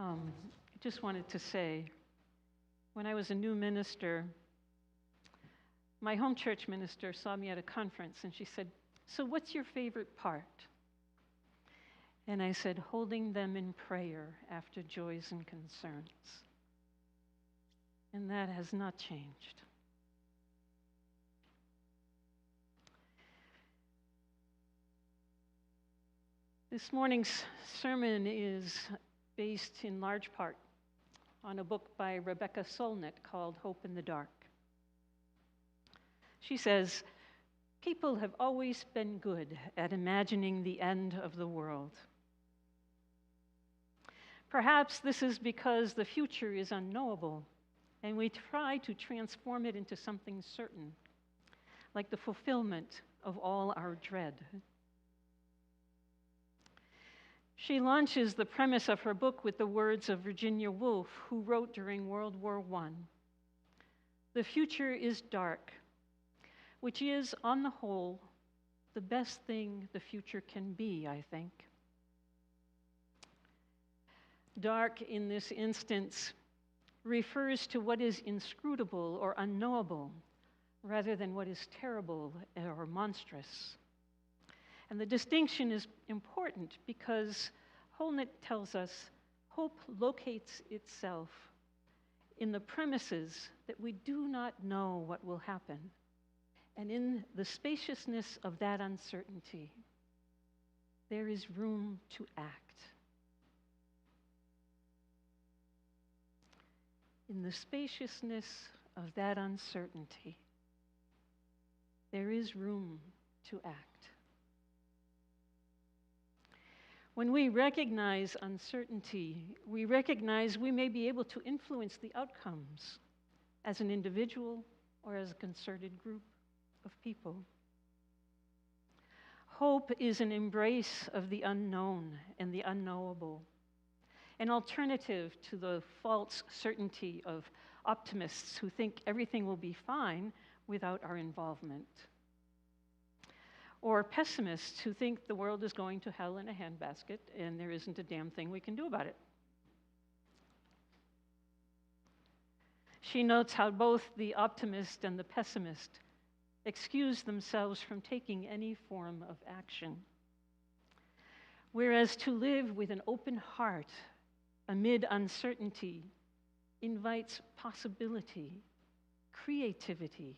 I just wanted to say, when I was a new minister, my home church minister saw me at a conference and she said, "So what's your favorite part?" And I said, "Holding them in prayer after joys and concerns." And that has not changed. This morning's sermon is based in large part on a book by Rebecca Solnit called Hope in the Dark. She says, "People have always been good at imagining the end of the world. Perhaps this is because the future is unknowable, and we try to transform it into something certain, like the fulfillment of all our dread." She launches the premise of her book with the words of Virginia Woolf, who wrote during World War I, "The future is dark, which is, on the whole, the best thing the future can be, I think." Dark in this instance refers to what is inscrutable or unknowable, rather than what is terrible or monstrous. And the distinction is important because Solnit tells us hope locates itself in the premises that we do not know what will happen, and in the spaciousness of that uncertainty, there is room to act. In the spaciousness of that uncertainty, there is room to act. When we recognize uncertainty, we recognize we may be able to influence the outcomes as an individual or as a concerted group of people. Hope is an embrace of the unknown and the unknowable, an alternative to the false certainty of optimists who think everything will be fine without our involvement, or pessimists who think the world is going to hell in a handbasket and there isn't a damn thing we can do about it. She notes how both the optimist and the pessimist excuse themselves from taking any form of action, whereas to live with an open heart amid uncertainty invites possibility, creativity,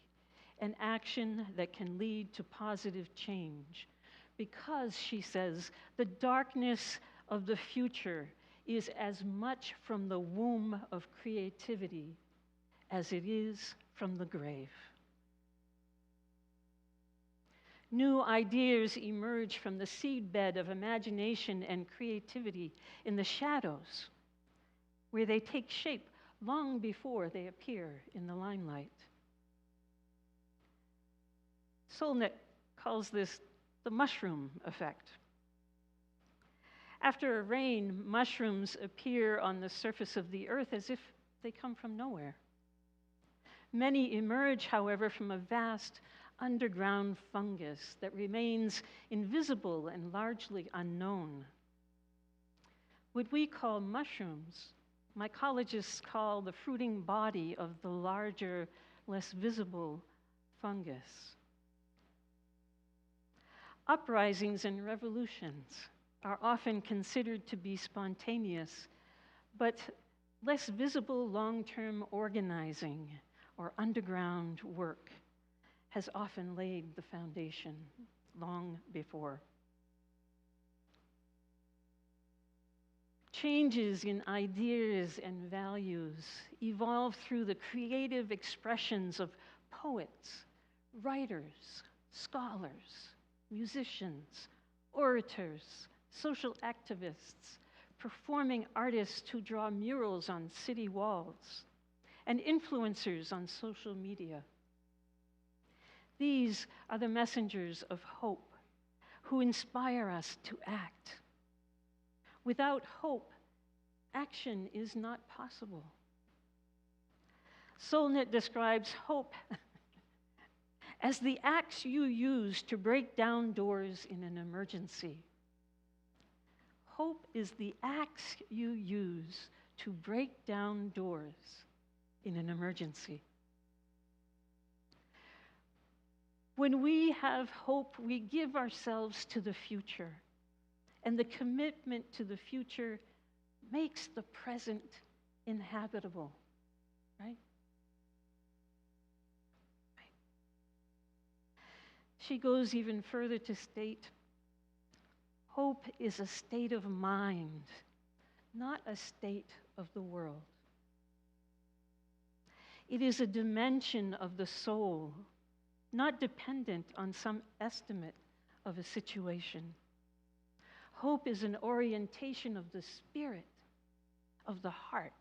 an action that can lead to positive change. Because, she says, the darkness of the future is as much from the womb of creativity as it is from the grave. New ideas emerge from the seedbed of imagination and creativity in the shadows, where they take shape long before they appear in the limelight. Solnit calls this the mushroom effect. After a rain, mushrooms appear on the surface of the earth as if they come from nowhere. Many emerge, however, from a vast underground fungus that remains invisible and largely unknown. What we call mushrooms, mycologists call the fruiting body of the larger, less visible fungus. Uprisings and revolutions are often considered to be spontaneous, but less visible long-term organizing or underground work has often laid the foundation long before. Changes in ideas and values evolve through the creative expressions of poets, writers, scholars, musicians, orators, social activists, performing artists who draw murals on city walls, and influencers on social media. These are the messengers of hope who inspire us to act. Without hope, action is not possible. Solnit describes hope as the axe you use to break down doors in an emergency. Hope is the axe you use to break down doors in an emergency. When we have hope, we give ourselves to the future, and the commitment to the future makes the present inhabitable, right? She goes even further to state, hope is a state of mind, not a state of the world. It is a dimension of the soul, not dependent on some estimate of a situation. Hope is an orientation of the spirit, of the heart,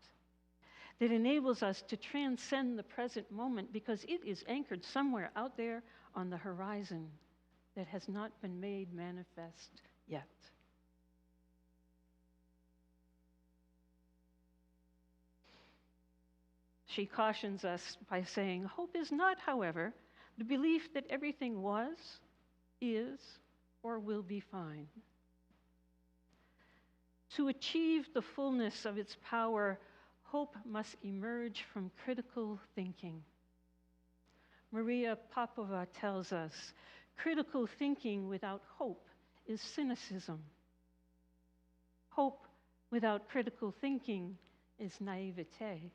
that enables us to transcend the present moment because it is anchored somewhere out there on the horizon that has not been made manifest yet. She cautions us by saying, hope is not, however, the belief that everything was, is, or will be fine. To achieve the fullness of its power, hope must emerge from critical thinking. Maria Popova tells us, critical thinking without hope is cynicism. Hope without critical thinking is naivete.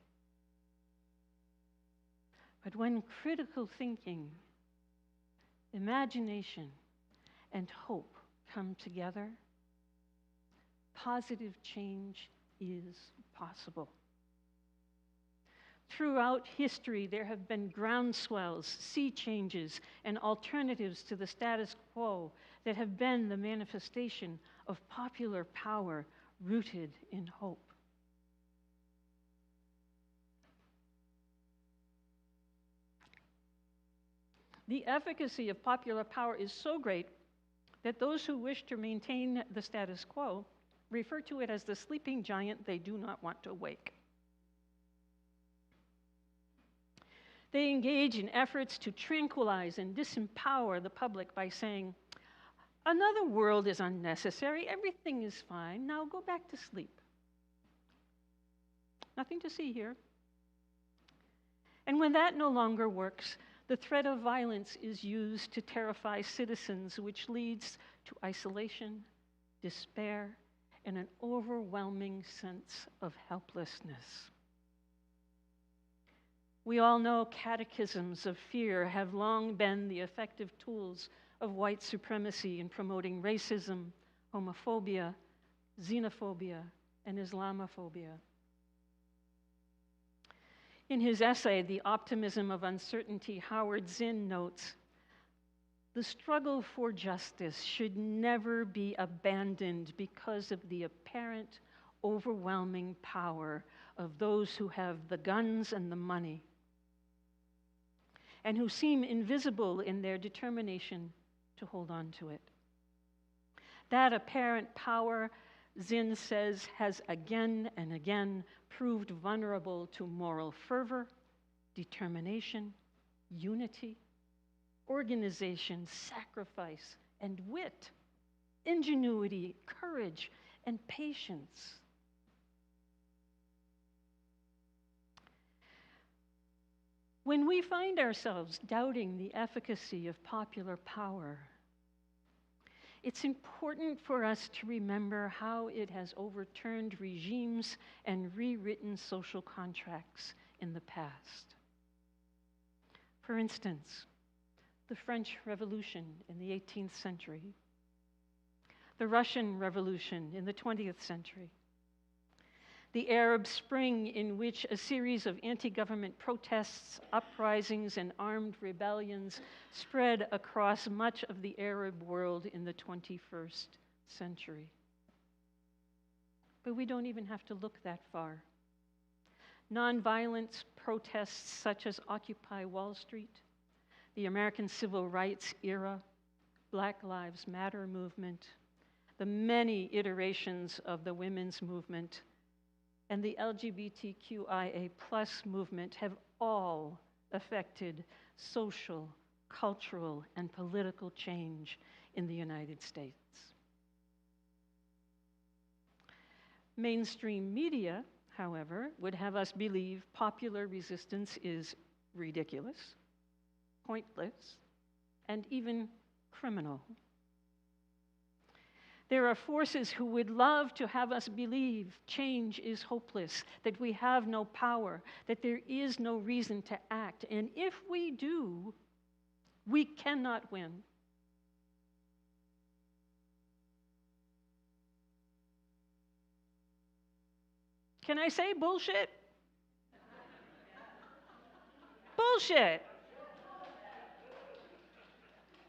But when critical thinking, imagination, and hope come together, positive change is possible. Throughout history, there have been groundswells, sea changes, and alternatives to the status quo that have been the manifestation of popular power rooted in hope. The efficacy of popular power is so great that those who wish to maintain the status quo refer to it as the sleeping giant they do not want to wake. They engage in efforts to tranquilize and disempower the public by saying, another world is unnecessary, everything is fine, now go back to sleep. Nothing to see here. And when that no longer works, the threat of violence is used to terrify citizens, which leads to isolation, despair, and an overwhelming sense of helplessness. We all know catechisms of fear have long been the effective tools of white supremacy in promoting racism, homophobia, xenophobia, and Islamophobia. In his essay, The Optimism of Uncertainty, Howard Zinn notes, the struggle for justice should never be abandoned because of the apparent overwhelming power of those who have the guns and the money, and who seem invisible in their determination to hold on to it. That apparent power, Zinn says, has again and again proved vulnerable to moral fervor, determination, unity, organization, sacrifice, and wit, ingenuity, courage, and patience. When we find ourselves doubting the efficacy of popular power, it's important for us to remember how it has overturned regimes and rewritten social contracts in the past. For instance, the French Revolution in the 18th century, the Russian Revolution in the 20th century, the Arab Spring, in which a series of anti-government protests, uprisings, and armed rebellions spread across much of the Arab world in the 21st century. But we don't even have to look that far. Nonviolent protests such as Occupy Wall Street, the American Civil Rights era, Black Lives Matter movement, the many iterations of the women's movement, and the LGBTQIA+ movement have all affected social, cultural, and political change in the United States. Mainstream media, however, would have us believe popular resistance is ridiculous, pointless, and even criminal. There are forces who would love to have us believe change is hopeless, that we have no power, that there is no reason to act. And if we do, we cannot win. Can I say bullshit? Bullshit.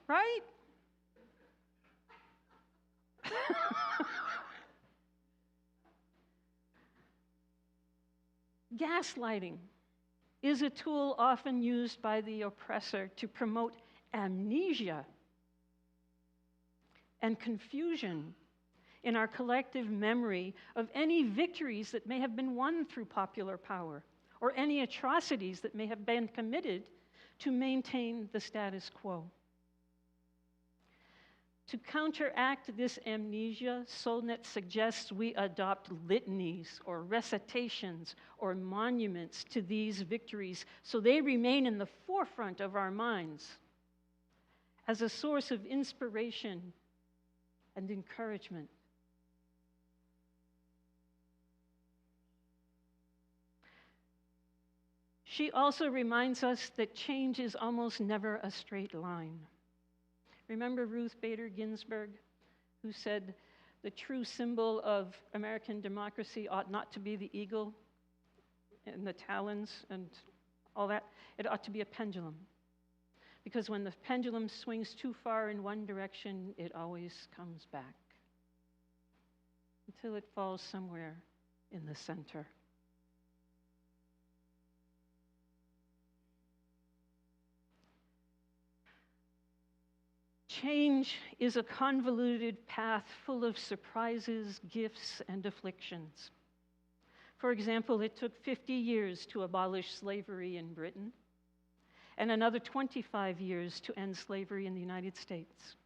Right? Gaslighting is a tool often used by the oppressor to promote amnesia and confusion in our collective memory of any victories that may have been won through popular power or any atrocities that may have been committed to maintain the status quo. To counteract this amnesia, Solnit suggests we adopt litanies or recitations or monuments to these victories so they remain in the forefront of our minds as a source of inspiration and encouragement. She also reminds us that change is almost never a straight line. Remember Ruth Bader Ginsburg, who said the true symbol of American democracy ought not to be the eagle and the talons and all that. It ought to be a pendulum. Because when the pendulum swings too far in one direction, it always comes back until it falls somewhere in the center. Change is a convoluted path full of surprises, gifts, and afflictions. For example, it took 50 years to abolish slavery in Britain, and another 25 years to end slavery in the United States,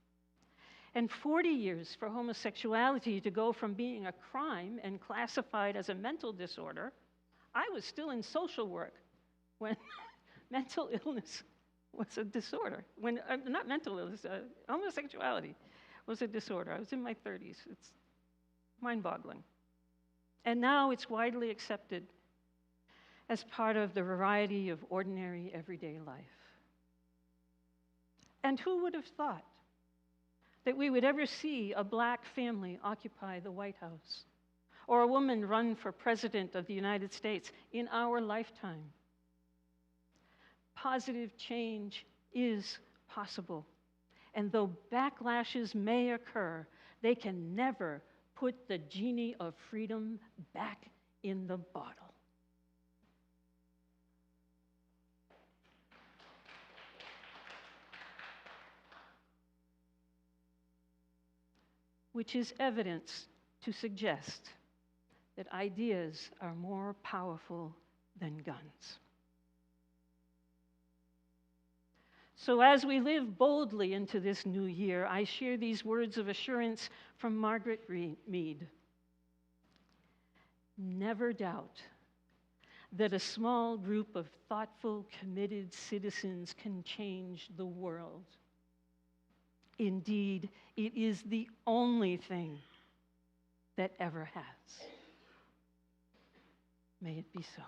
and 40 years for homosexuality to go from being a crime and classified as a mental disorder. I was still in social work when mental illness was a disorder. When not mental illness, homosexuality was a disorder. I was in my 30s. It's mind-boggling. And now it's widely accepted as part of the variety of ordinary, everyday life. And who would have thought that we would ever see a black family occupy the White House, or a woman run for president of the United States in our lifetime? Positive change is possible. And though backlashes may occur, they can never put the genie of freedom back in the bottle. Which is evidence to suggest that ideas are more powerful than guns. So as we live boldly into this new year, I share these words of assurance from Margaret Mead. Never doubt that a small group of thoughtful, committed citizens can change the world. Indeed, it is the only thing that ever has. May it be so.